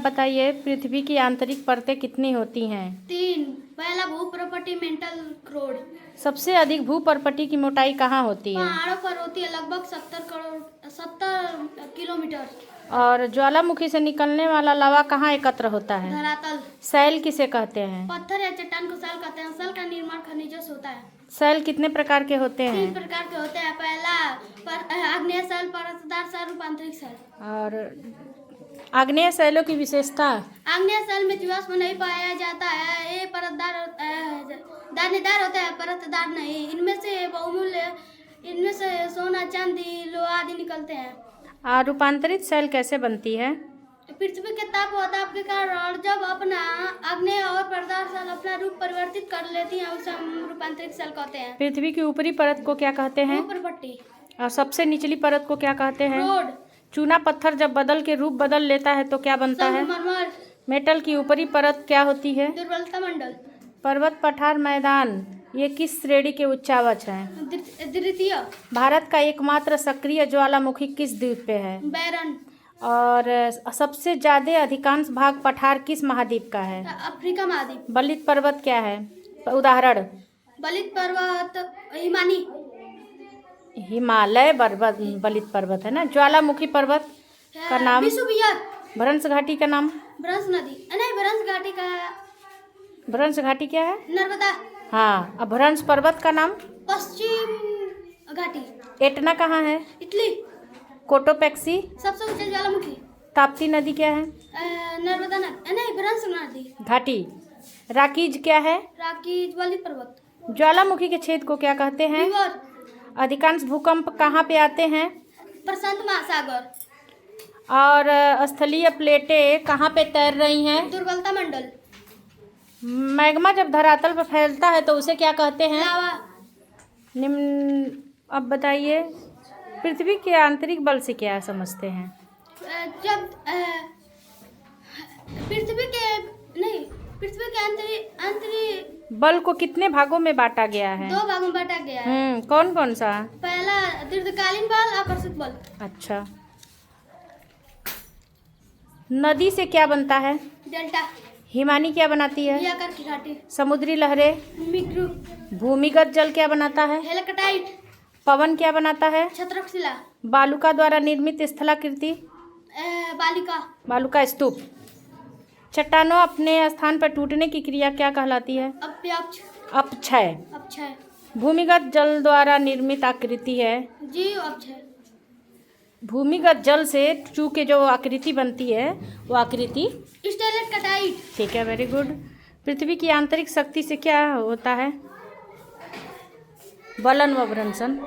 बताइए पृथ्वी की आंतरिक परतें कितनी होती हैं? 3। पहला भूप्रपटी मेंटल क्रोड। सबसे अधिक भूपर्पटी की मोटाई कहाँ होती है? पहाड़ों पर होती है, लगभग 70 किलोमीटर। और ज्वालामुखी से निकलने वाला लावा कहाँ एकत्र होता है? धरातल। शैल किसे कहते हैं? पत्थर या चट्टान को शैल कहते हैं। शैल का निर्माण खनिजों से होता है। शैल कितने प्रकार के होते 3 हैं? प्रकार के होते हैं। पहला आग्नेय शैल, परतदार शैल, रूपांतरित शैल। और आग्नेय शैलों की विशेषता? आग्नेय शैल में जीवाश्म नहीं पाया जाता है। ये परतदार दानेदार होता है, परतदार नहीं। इनमें से बहुमूल्य सोना, चांदी, लोहा आदि निकलते हैं। और रूपांतरित शैल कैसे बनती है? पृथ्वी के ताप व दाब के कारण जब अपना आग्नेय और परतदार शैल अपना रूप परिवर्तित कर लेती हैं, उसे हम रूपांतरित शैल कहते हैं। पृथ्वी की ऊपरी परत को क्या कहते हैं? भूप्रपट्टी। और सबसे निचली परत को क्या कहते हैं? रोड। चूना पत्थर जब बदल के रूप बदल लेता है तो क्या बनता है? संगमरमर। मेटल की ऊपरी परत क्या होती है? दुर्बलता मंडल। पर्वत, पठार, मैदान ये किस श्रेणी के उच्चावच हैं? द्वितीय। भारत का एकमात्र सक्रिय ज्वालामुखी किस द्वीप पे है? बैरन। और सबसे ज्यादा अधिकांश भाग पठार किस महाद्वीप का है? अफ्रीका महाद्वीप। बलित पर्वत क्या है? उदाहरण? बलित पर्वत हिमानी। हिमालय पर्वत बलित पर्वत है ना। ज्वालामुखी पर्वत का नाम? विसुवियर। भ्रंश घाटी का नाम? भ्रंश नदी नहीं, भ्रंश घाटी का भ्रंश घाटी क्या है? नर्मदा। हाँ। अब भ्रंश पर्वत का नाम? पश्चिम घाटी। एटना कहाँ है? इटली। कोटोपैक्सी? सबसे ऊंचा ज्वालामुखी। ताप्ती नदी क्या है? नर्मदा नदी नहीं, भ्रंश नदी। घाटी। राकीज क्या है? राकीज बलित पर्वत। ज्वालामुखी के छेद को क्या कहते हैं? विवर। अधिकांश भूकंप कहाँ पे आते हैं? प्रशांत महासागर। और स्थलीय प्लेटें कहाँ पे तैर रही हैं? दुर्बलता मंडल। मैग्मा जब धरातल पर फैलता है तो उसे क्या कहते हैं? लावा। निम्न अब बताइए पृथ्वी के आंतरिक बल से क्या समझते हैं? जब पृथ्वी के आंतरिक बल को कितने भागों में बांटा गया है? 2 भागों में बांटा गया है। कौन कौन सा? पहला दीर्घकालीन बल, आकर्षक बल। अच्छा। नदी से क्या बनता है? डेल्टा। हिमानी क्या बनाती है? आकार की घाटी। समुद्री लहरें? मिक्रू। भूमिगत जल क्या बनाता है? हेलेक्टाइट। पवन क्या बनाता है? छत्रकशिला। बालुका द्वारा निर्मित स्थलाकृति? बालिका। बालुका स्तूप। चट्टानों अपने स्थान पर टूटने की क्रिया क्या कहलाती है? अपक्षय। अपक्षय। भूमिगत जल द्वारा निर्मित आकृति है? जीव अपक्षय। भूमिगत जल से चूंकि जो आकृति बनती है वो आकृति? स्टेलेक्टाइट। ठीक है, वेरी गुड। पृथ्वी की आंतरिक शक्ति से क्या होता है? बलन व भ्रंशन।